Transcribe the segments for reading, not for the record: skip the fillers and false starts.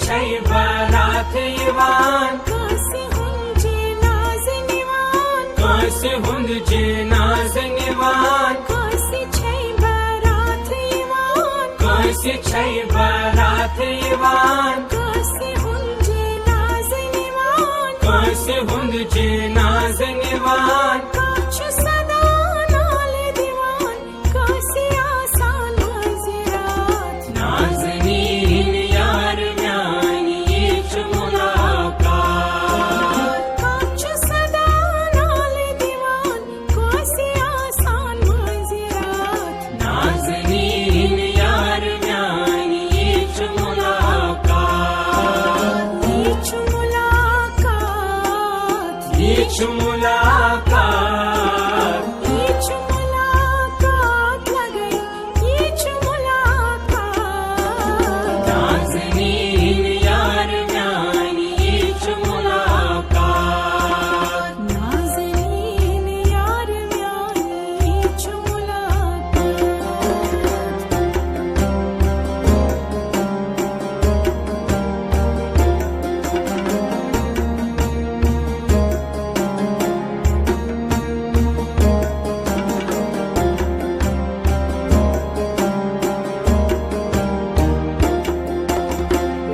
छै बारात यवान कासे हुंजे नाज निवान कासे हुंजे नाज निवान कासे छै बारात यवान कासे छै बारात यवान कासे हुंजे नाज निवान कासे हुंजे नाज निवान काछ सदा नाले दीवान कासे आसान वज़ीरात नाज़नीन यार म्यानी च मुलाकात काछ सदा नाले दीवान कासे आसान वज़ीरात नाज़नीन यार म्यानी च मुलाकात ये च मुलाकात च मुलाकात ये च मुलाकात लगई ये च मुलाकात नाज़नीन यार म्यानी च मुलाकात नाज़नीन यार म्यानी च मुलाकात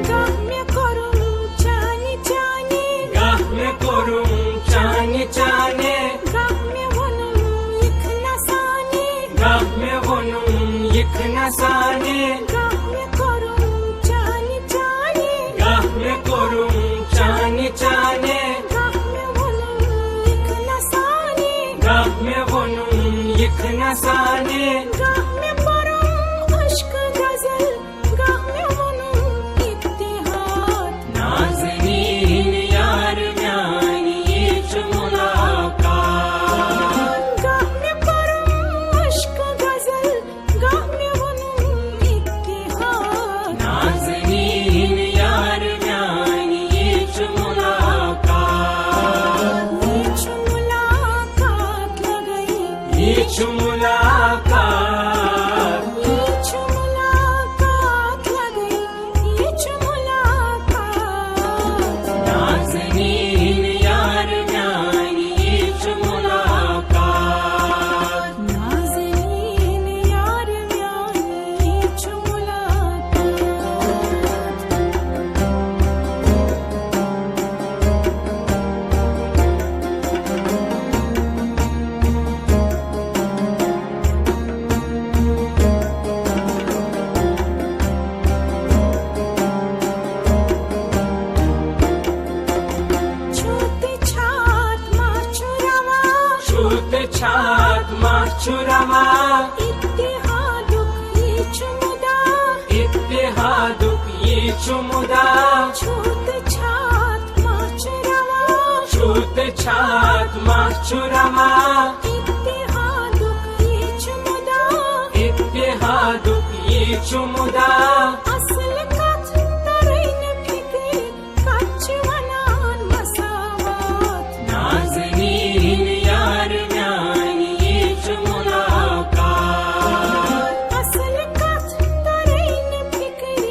गाम्य करुं चानी चानी गाह्य कोरुं चाने चाने गाम्य वनुं इखना सानी गाह्य वनुं इखना साने गाम्य करुं चानी चानी गाह्य कोरुं चाने चाने गाम्य वनुं इखना सानी गाह्य वनुं इखना साने गाम्य परुं अश्क गज़ल गाम्य वनुं इत्तिहाद नाज़नीन यार म्यानी च मुलाकात गाम्य परुं अश्क गज़ल गाम्य वनुं इत्तिहाद नाज़नीन यार म्यानी च मुलाकात ये च मुलाकात लगई ये च मुलाकात ये च मुलाकात लगई ये च मुलाकात नाज़नीन यार म्यानी च मुलाकात नाज़नीन यार म्यानी च मुलाकात छूते छात माचुरावा छूत छात माचुरावा इत्तिहादुक ये चुमुदा इत्तेहादुक ये चुमुदा छूते छात माचुरावा छूत छात माचुरावा इत्तिहादुक ये चुमुदा इत्तेहादुक ये चुमुदा असल कथ तरैन फिक्र कच्च वनान मसावात नाज़नीन यार म्यानी च मुलाकात असल कथ तरैन फिक्र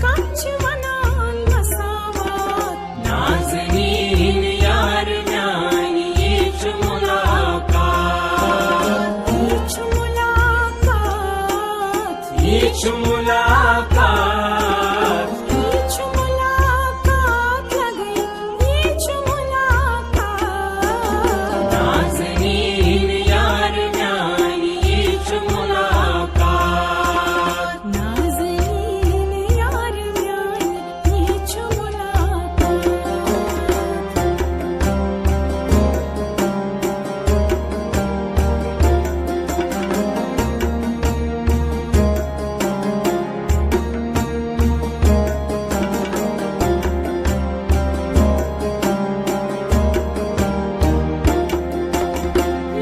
कच्च वनान मसावात नाज़नीन यार म्यानी च मुलाकात ये च मुलाकात ये च मुलाकात ये च मुलाकात लगई ये च मुलाकात नाज़नीन यार म्यानी च मुलाकात नाज़नीन यार म्यानी च मुलाकात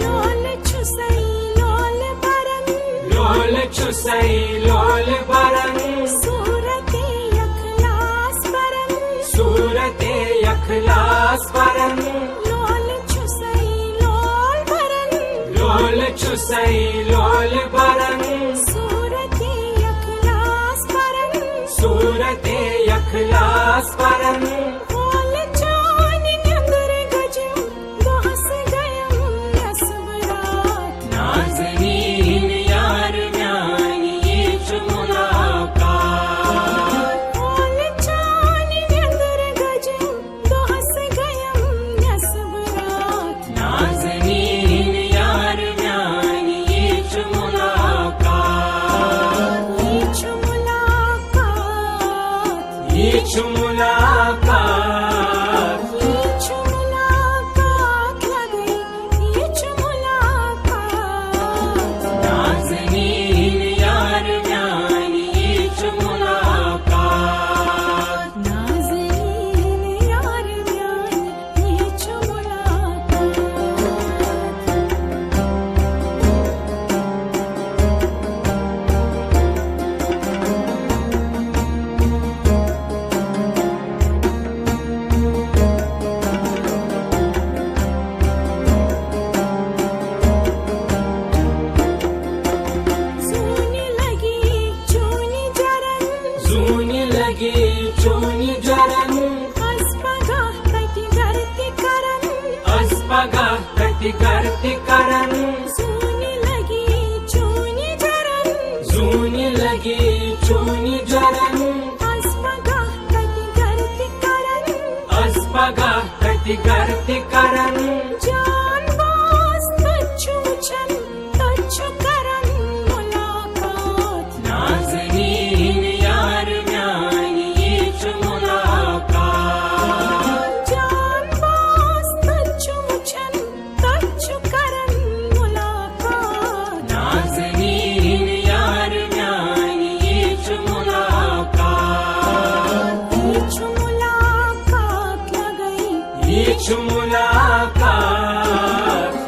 लोल छुसई लोल बरन लोल छुसई लोल बरन सूरते अखलास बरन सूरते अखलास बरन लोल छुसई लोल बरन लोल छुसई लोल बरन सूरते अखलास बरन सूरते अखलास गर्ती करन जूनी लगी चूनी जरन जूनी लगी चूनी जरन अस्पगा कटी गर्ती अस्पगा कति गर्ती करन करन जान वास तच्छु छन तच्छु करन मुलाकात नाज़नीन यार म्यानी येच मुलाकात जान वास तच्छु छन तच्छु करन मुलाकात नाज़नीन यार म्यानी येच मुलाकात हीच मुलाकात लगई येच मुलाकात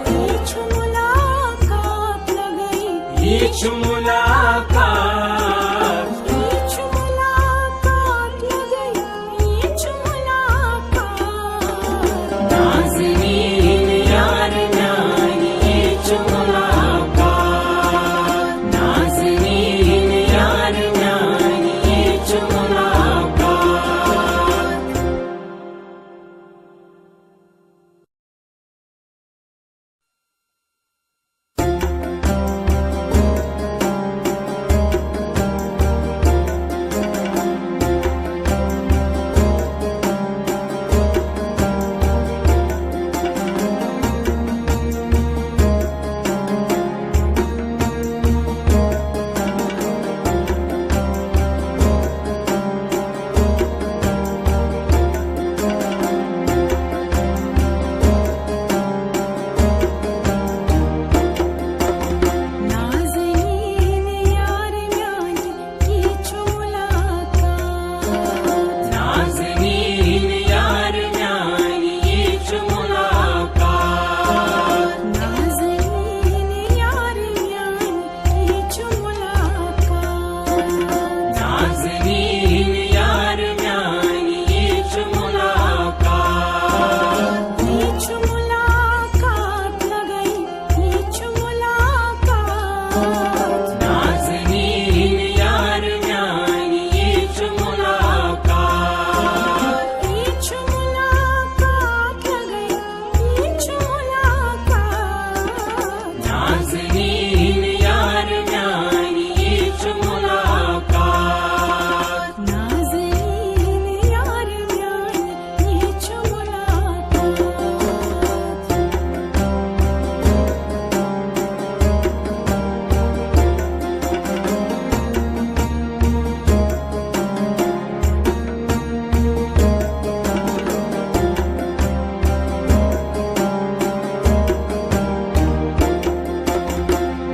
हीच मुलाकात लगई येच मुलाकात हीच मुलाकात लगई हीच मुलाकात नाज़नीन यार म्यानी येच मुलाकात नाज़नीन यार म्यानी येच मुलाकात नाज़नीन यार म्यानी हीच मुलाकात नाज़नीन यार म्यानी येच मुलाकात नाज़नीन यार म्यानी हीच मुलाकात नाज़नीन यार म्यानी येच मुलाकात हीच मुलाकात लगई हीच मुलाकात नाज़नीन यार म्यानी येच मुलाकात हीच मुलाकात लगई हीच मुलाकात नाज़नीन यार म्यानी येच मुलाकात नाज़नीन यार म्यानी हीच मुलाकात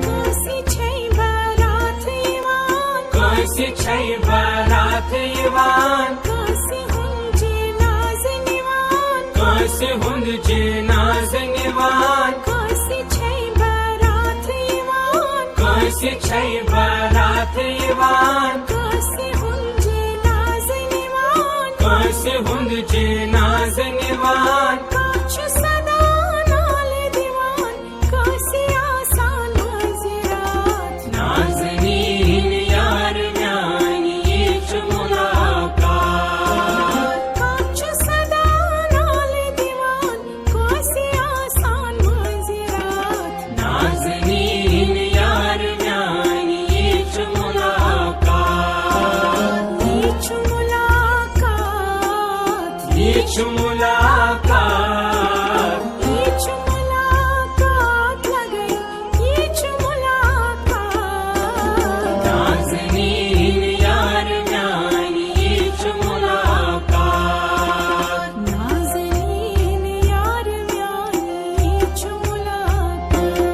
कासी छै बारात इवान कैसी छै बारात इवान कासी हुंजे नाज निवान कैसी हुंद जे नाज़ निवान कासी छै बारात इवान कैसी छै बारात इवान कासी हुंजे नाज निवान कैसी हुंद जे नाज़ निवान काछ सदा नाल दीवान कासी आसान वज़ीरात नाज़नीन यार म्यानी येच मुलाकात काछ सदा नाल दीवान कासी आसान वज़ीरात नाज़नीन यार म्यानी येच मुलाकात हीच मुलाकात येच मुलाकात हीच मुलाकात लगई हीच मुलाकात नाज़नीन यार म्यानी येच मुलाकात नाज़नीन यार म्यानी हीच मुलाकात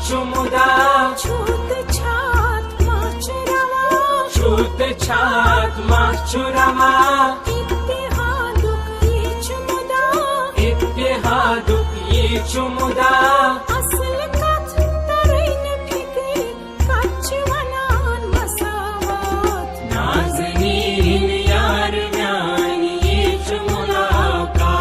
चुमुदा छूत छात माचुरवा छूत छात माचुरमा इत्तेहादुक ये चुमुदा इत्तेहादुक ये चुमुदा असल कथ तरेन फिक्री कच्च वनान मसावात नाज़नीन यार म्यानी ये मुलाकात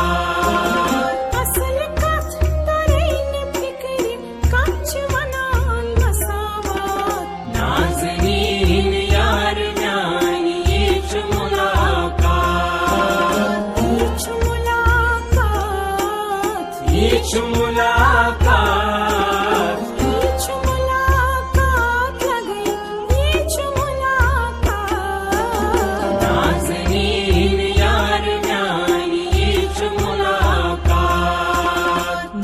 असल कथ तरेन फिक्री कच्च वनान मसावात नाज़नीन यार म्यानी ये मुलाकात ये मुलाकात मुलाकात लगे ये मुलाकात नाज़नीन यार म्यानी ये मुलाकात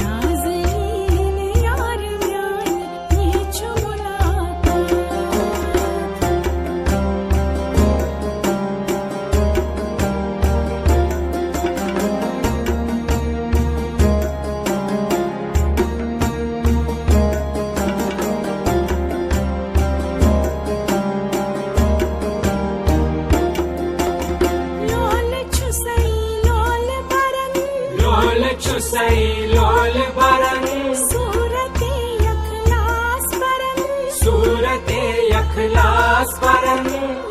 नाज़नीन यार म्यानी ये मुलाकात लोल छुसई लोल बरन लोल चुसई लोल बरन सूरते यखलास बरन सूरते यखलास बरन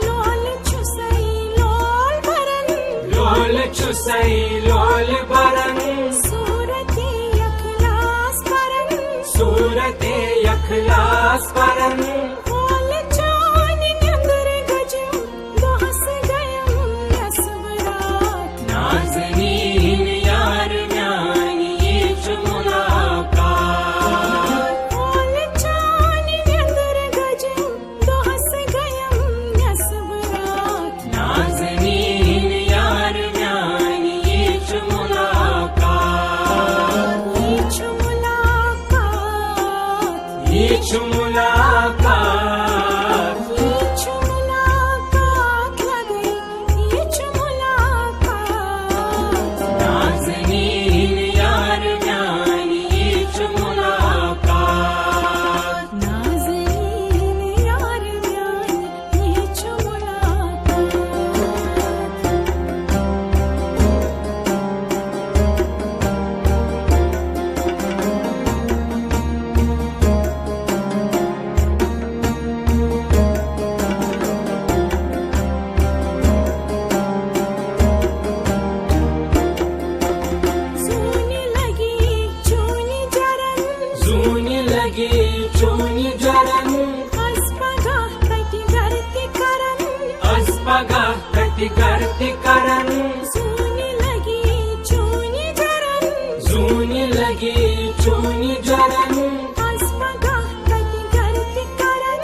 लोल छुसई लोल बरन लोल चुसई लोल बरन सूरते यखलास बरन सूरते यखलास बरन बोल जान नंदर गजम दोहस गयम यसबरात नाज़नीन यार म्यानी ये मुलाकात बोल जान नंदर गजम दोहस गयम यसबरात नाज़नीन यार म्यानी ये मुलाकात ये ये मुलाकात मुलाकात मुलाकात लगे ये मुलाकात नाज़नीन यार म्यानी ये मुलाकात नाज़नीन यार म्यानी ये मुलाकात सूनी लगी चूनी जरन जूनी लगी चूनी जरन अस्पगा तटी गरती करन अस्पगा कति गर्ति करन सूनी लगी चूनी जरन जूनी लगी चूनी जरन अस्पगा तटी गरती करन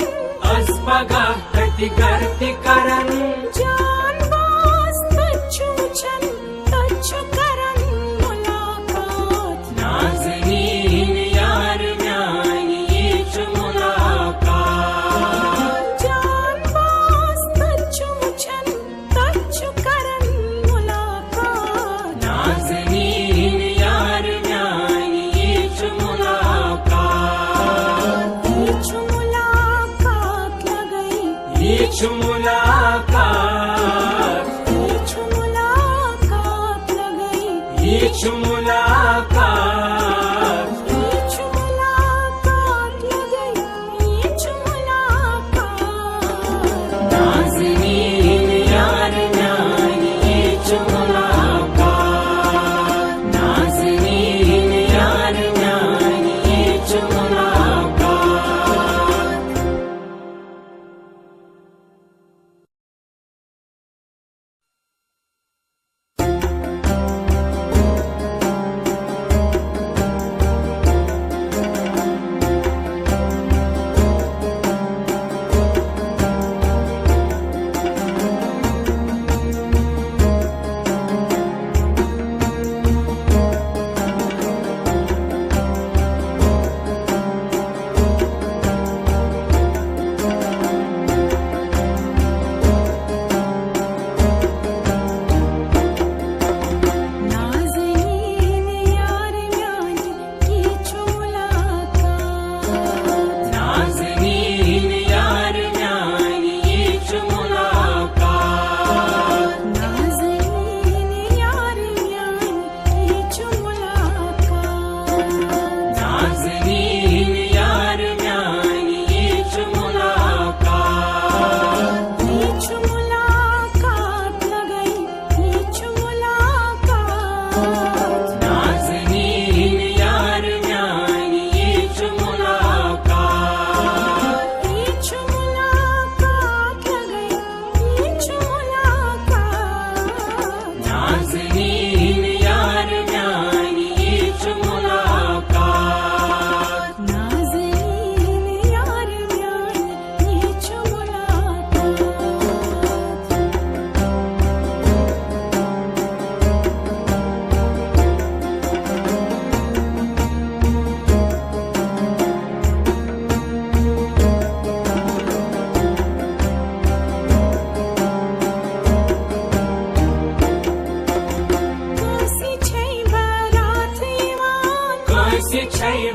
अस्पगा कति गर्ति करन जान बास तच्छु छन तच्छु करन मुलाकात नाज़नीन यार म्यानी ये मुलाकात जान बास तच्छु छन तच्छु करन मुलाकात नाज़नीन यार म्यानी ये मुलाकात मुलाकात लगई ये मुलाकात मुलाकात लगई ये मुलाकात मुलाकात लगई मुलाकात नाज़नीन यार म्यानी ये मुलाकात नाज़नीन यार म्यानी ये मुलाकात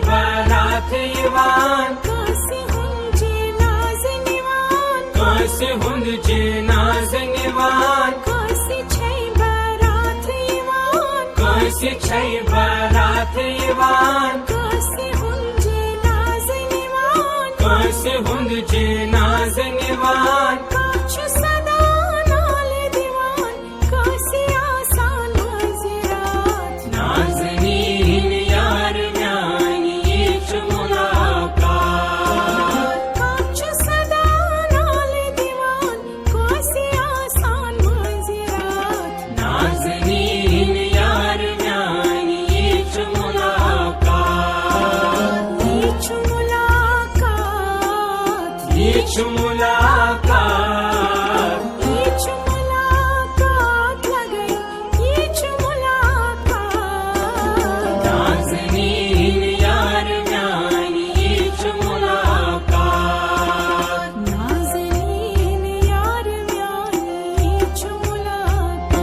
बारात यवान कासे हुंजे नाज़निवान कासे हुंजे नाज़निवान कासे छै बारात यवान कासे छै बारात यवान कासे हुंजे नाज़निवान कासे हुंजे नाज़निवान काछु सदा नाले दीवान कासे आसान मज़रात नाज़नीन यार म्यानी च मुलाकात काछु सदा नाले दीवान कासे आसान मज़रात नाज़नीन यार म्यानी च मुलाकात ये छु मुलाकात ये च मुलाकात ये छु मुलाकात लगई ये छु मुलाकात नाज़नीन यार म्यानी च मुलाकात नाज़नीन यार म्यानी छु मुलाकात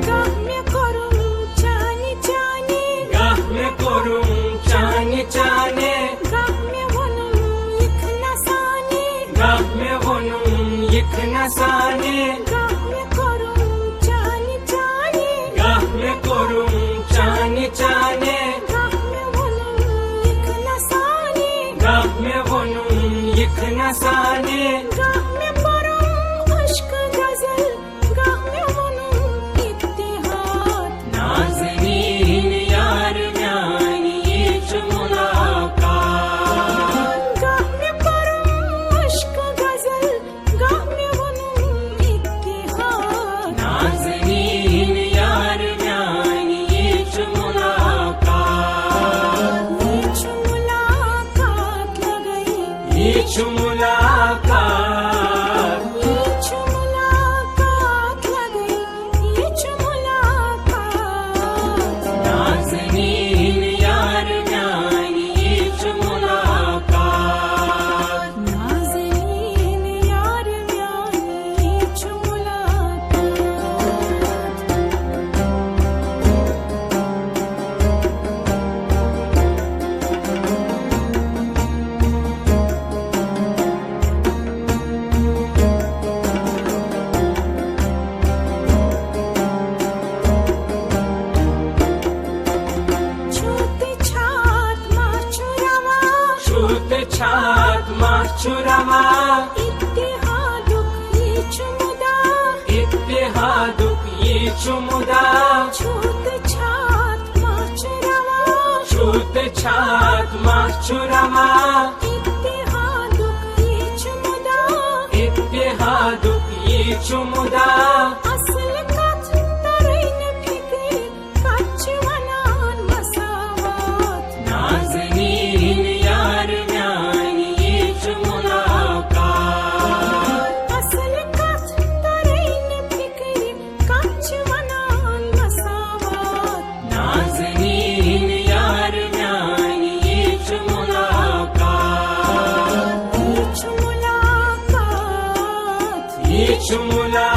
गाम्य करुं चानि चानि गाह्म्य कोरुं चाने चाने गाम्य वनुं इखनसानि गाह्म्य वनुं यखनसाने गाम्य करुं चानि चानि गाह्म्य कोरुं चाने चाने गाम्य वनुं इखनसानि गाह्म्य वनुं यखनसाने गाम्य परं अश्क गज़ल गाम्य वनुं इत्तिहाद नाज़नीन यार म्यानी च मुलाकात गाम्य परं अश्क गज़ल गाम्य वनुं इत्तिहाद नाज़नीन यार म्यानी च मुलाकात ये छु मुलाकात लगई ये च मुलाकात ये छु मुलाकात लगई ये छु मुलाकात नाज़नीन यार म्यानी च मुलाकात नाज़नीन यार म्यानी छु मुलाकात छूते छात माचुरवा छूत छात माचुरवा इत्तिहादुक ये छु मुदा इत्तेहादुक ये च मुदा छूत छात माचुरवा छूत छात माचुरवा इत्तिहादुक ये छु मुदा इत्तेहादुक ये च मुदा असल कथ तरैन फिक्र कच्छ वनान मसावात नाज़नीन यार म्यानी च मुलाकात असल कथ तरैन फिक्र कच्छ वनान मसावात नाज़नीन यार म्यानी च मुलाकात ये छु मुलाकात ये च मुलाकात